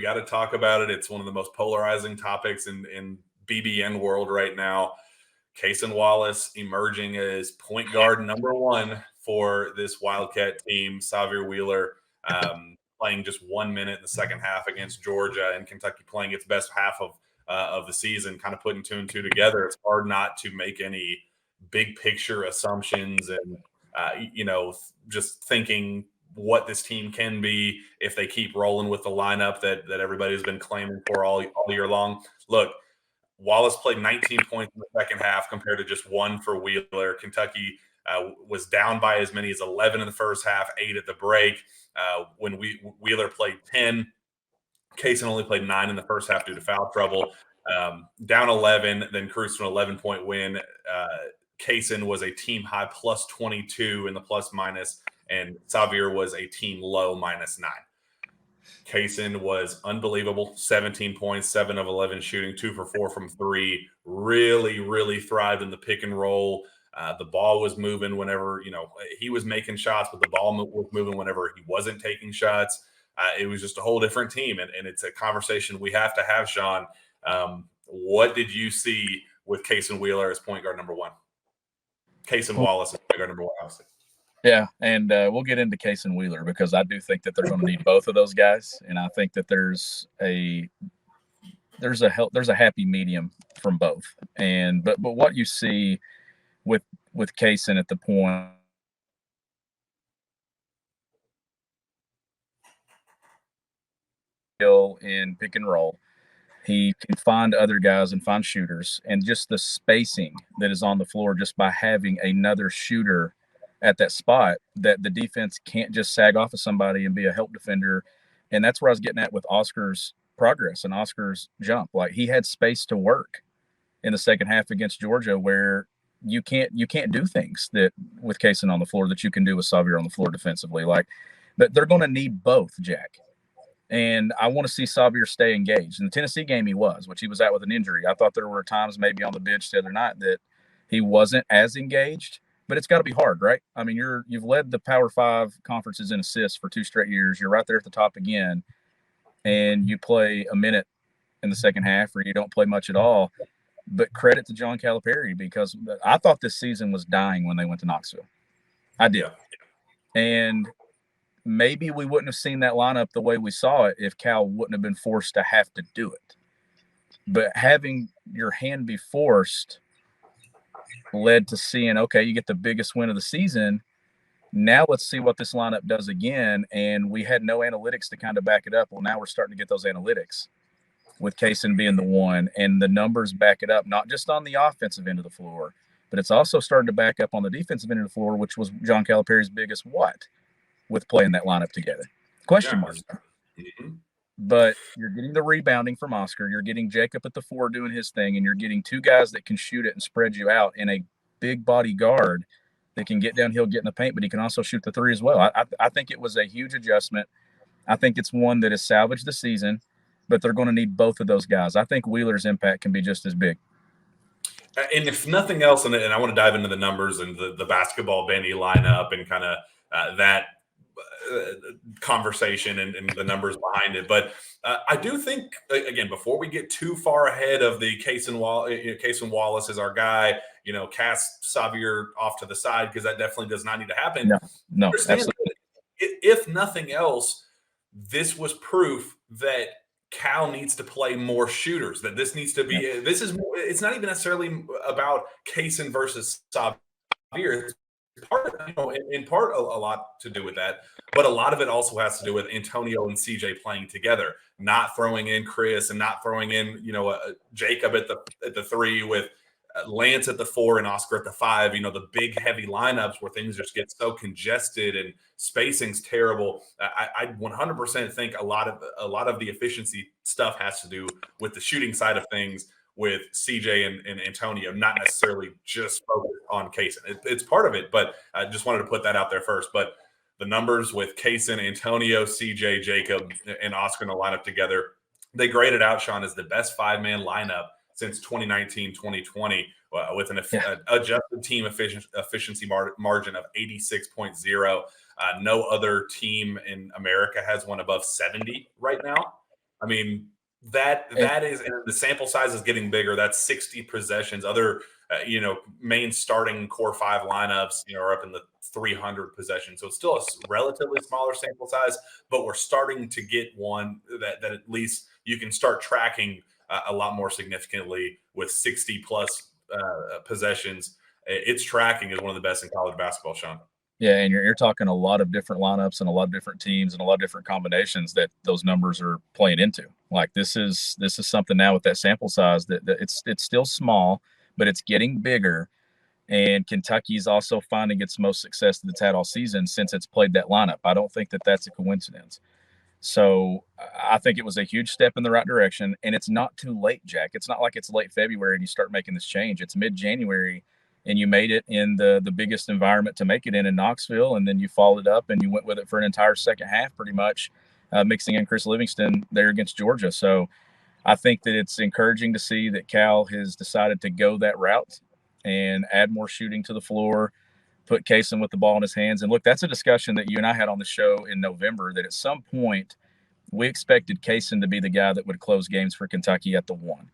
got to talk about it. It's one of the most polarizing topics in BBN world right now. Cason Wallace emerging as point guard number one for this Wildcat team. Xavier Wheeler playing just 1 minute in the second half against Georgia, and Kentucky playing its best half of the season, kind of putting two and two together. It's hard not to make any big picture assumptions and, just thinking what this team can be if they keep rolling with the lineup that everybody's been claiming for all year long. Look, Wallace played 19 points in the second half compared to just 1 for Wheeler. Kentucky was down by as many as 11 in the first half, 8 at the break. When Wheeler played 10, Cason only played 9 in the first half due to foul trouble. Down 11, then cruised to an 11-point win. Cason was a team high plus 22 in the plus minus, and Xavier was a team low minus 9. Cason was unbelievable. 17 points, 7 of 11 shooting, 2 for 4 from 3. Really, really thrived in the pick and roll. The ball was moving whenever, he was making shots, but the ball was moving whenever he wasn't taking shots. It was just a whole different team, and it's a conversation we have to have, Shawn. What did you see with Cason Wheeler as point guard number one? Cason Wallace as point guard number one, obviously. Yeah, and we'll get into Cason Wheeler because I do think that they're going to need both of those guys, and I think that there's a happy medium from both. And but what you see with Cason at the point in pick and roll, he can find other guys and find shooters, and just the spacing that is on the floor just by having another shooter at that spot, that the defense can't just sag off of somebody and be a help defender. And that's where I was getting at with Oscar's progress and Oscar's jump. Like, he had space to work in the second half against Georgia, where you can't do things that with Cason on the floor that you can do with Xavier on the floor defensively. Like, but they're going to need both, Jack. And I want to see Xavier stay engaged. In the Tennessee game, he was, which he was out with an injury. I thought there were times maybe on the bench the other night that he wasn't as engaged. But it's got to be hard, right? I mean, you've led the Power 5 conferences in assists for 2 straight years. You're right there at the top again, and you play a minute in the second half, or you don't play much at all. But credit to John Calipari, because I thought this season was dying when they went to Knoxville. I did. And maybe we wouldn't have seen that lineup the way we saw it if Cal wouldn't have been forced to have to do it. But having your hand be forced led to seeing, okay, you get the biggest win of the season. Now let's see what this lineup does again. And we had no analytics to kind of back it up. Well, now we're starting to get those analytics with Cason being the one, and the numbers back it up, not just on the offensive end of the floor, but it's also starting to back up on the defensive end of the floor, which was John Calipari's biggest with playing that lineup together. Question mark. Mm-hmm. But you're getting the rebounding from Oscar. You're getting Jacob at the 4 doing his thing, and you're getting 2 guys that can shoot it and spread you out, in a big body guard that can get downhill, get in the paint, but he can also shoot the 3 as well. I think it was a huge adjustment. I think it's one that has salvaged the season, but they're going to need both of those guys. I think Wheeler's impact can be just as big. And if nothing else, and I want to dive into the numbers and the basketball Benny lineup and kind of that conversation and the numbers behind it. But I do think, again, before we get too far ahead of the Cason Wallace is our guy, cast Xavier off to the side, because that definitely does not need to happen. No, absolutely. If nothing else, this was proof that Cal needs to play more shooters, that this needs to be, it's not even necessarily about Cason versus Xavier. In part a lot to do with that, but a lot of it also has to do with Antonio and CJ playing together, not throwing in Chris and not throwing in Jacob at the 3 with Lance at the 4 and Oscar at the 5. The big heavy lineups where things just get so congested and spacing's terrible. I 100% think a lot of the efficiency stuff has to do with the shooting side of things, with CJ and Antonio, not necessarily just focused on Cason. It's part of it, but I just wanted to put that out there first. But the numbers with Cason, Antonio, CJ, Jacob, and Oscar in the lineup together, they graded out, Shawn, as the best 5-man lineup since 2019-2020, with an adjusted team efficiency margin of 86.0. No other team in America has one above 70 right now. I mean, that is, and the sample size is getting bigger. That's 60 possessions. Other, main starting core 5 lineups, are up in the 300 possessions. So it's still a relatively smaller sample size, but we're starting to get one that at least you can start tracking a lot more significantly with 60 plus possessions. It's tracking as one of the best in college basketball, Sean. Yeah, and you're talking a lot of different lineups and a lot of different teams and a lot of different combinations that those numbers are playing into. Like this is something now with that sample size that it's still small, but it's getting bigger. And Kentucky's also finding its most success that it's had all season since it's played that lineup. I don't think that that's a coincidence. So I think it was a huge step in the right direction. And it's not too late, Jack. It's not like it's late February and you start making this change. It's mid-January and you made it in the biggest environment to make it in Knoxville. And then you followed up and you went with it for an entire second half pretty much, mixing in Chris Livingston there against Georgia. So I think that it's encouraging to see that Cal has decided to go that route and add more shooting to the floor, put Cason with the ball in his hands. And look, that's a discussion that you and I had on the show in November, that at some point we expected Cason to be the guy that would close games for Kentucky at the 1.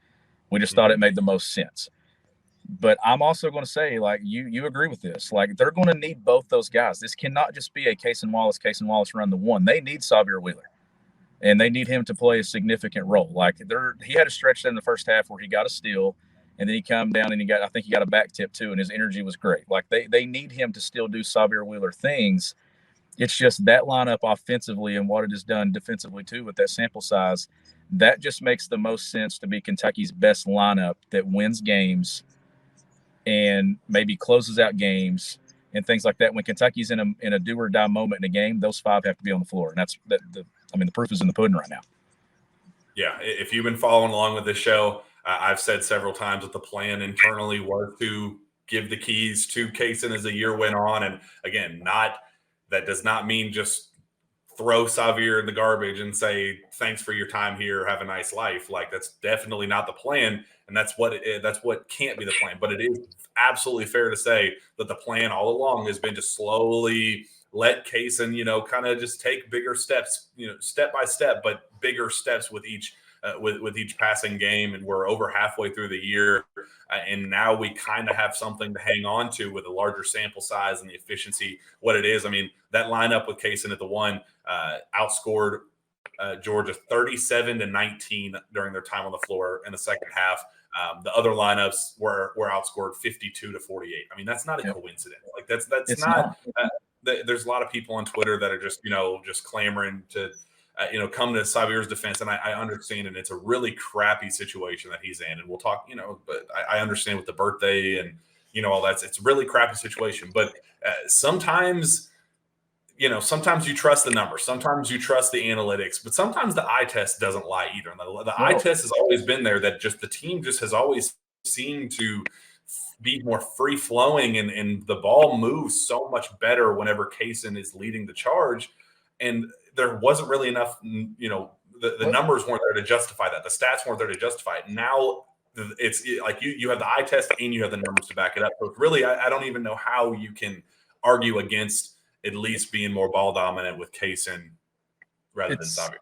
We just thought it made the most sense. But I'm also going to say, like, you agree with this. Like, they're going to need both those guys. This cannot just be a Cason Wallace run the 1. They need Xavier Wheeler, and they need him to play a significant role. Like, he had a stretch in the first half where he got a steal, and then he come down and I think he got a back tip too, and his energy was great. Like, they need him to still do Xavier Wheeler things. It's just that lineup offensively and what it has done defensively too with that sample size, that just makes the most sense to be Kentucky's best lineup that wins games and maybe closes out games and things like that. When Kentucky's in a do or die moment in a game, those 5 have to be on the floor. And the proof is in the pudding right now. Yeah. If you've been following along with this show, I've said several times that the plan internally was to give the keys to Cason as the year went on. And again, that does not mean just throw Xavier in the garbage and say, thanks for your time here. Have a nice life. Like, that's definitely not the plan. And that's what can't be the plan. But it is absolutely fair to say that the plan all along has been to slowly let Cason, kind of just take bigger steps, step by step, but bigger steps with each passing game. And we're over halfway through the year. And now we kind of have something to hang on to with a larger sample size and the efficiency, what it is. I mean, that lineup with Cason at the 1 outscored Georgia 37-19 during their time on the floor in the second half. The other lineups were outscored 52-48. I mean, that's not a coincidence. Like, that's not. There's a lot of people on Twitter that are just clamoring to come to Xavier's defense, and I understand, and it's a really crappy situation that he's in, and we'll talk, but I understand with the birthday and all that. It's a really crappy situation, but sometimes you trust the numbers, sometimes you trust the analytics, but sometimes the eye test doesn't lie either. And the eye test has always been there, that just the team just has always seemed to be more free flowing, and the ball moves so much better whenever Cason is leading the charge. And there wasn't really enough, the numbers weren't there to justify that. The stats weren't there to justify it. Now it's like you have the eye test and you have the numbers to back it up. So it's really, I don't even know how you can argue against at least being more ball dominant with Cason rather than Xavier.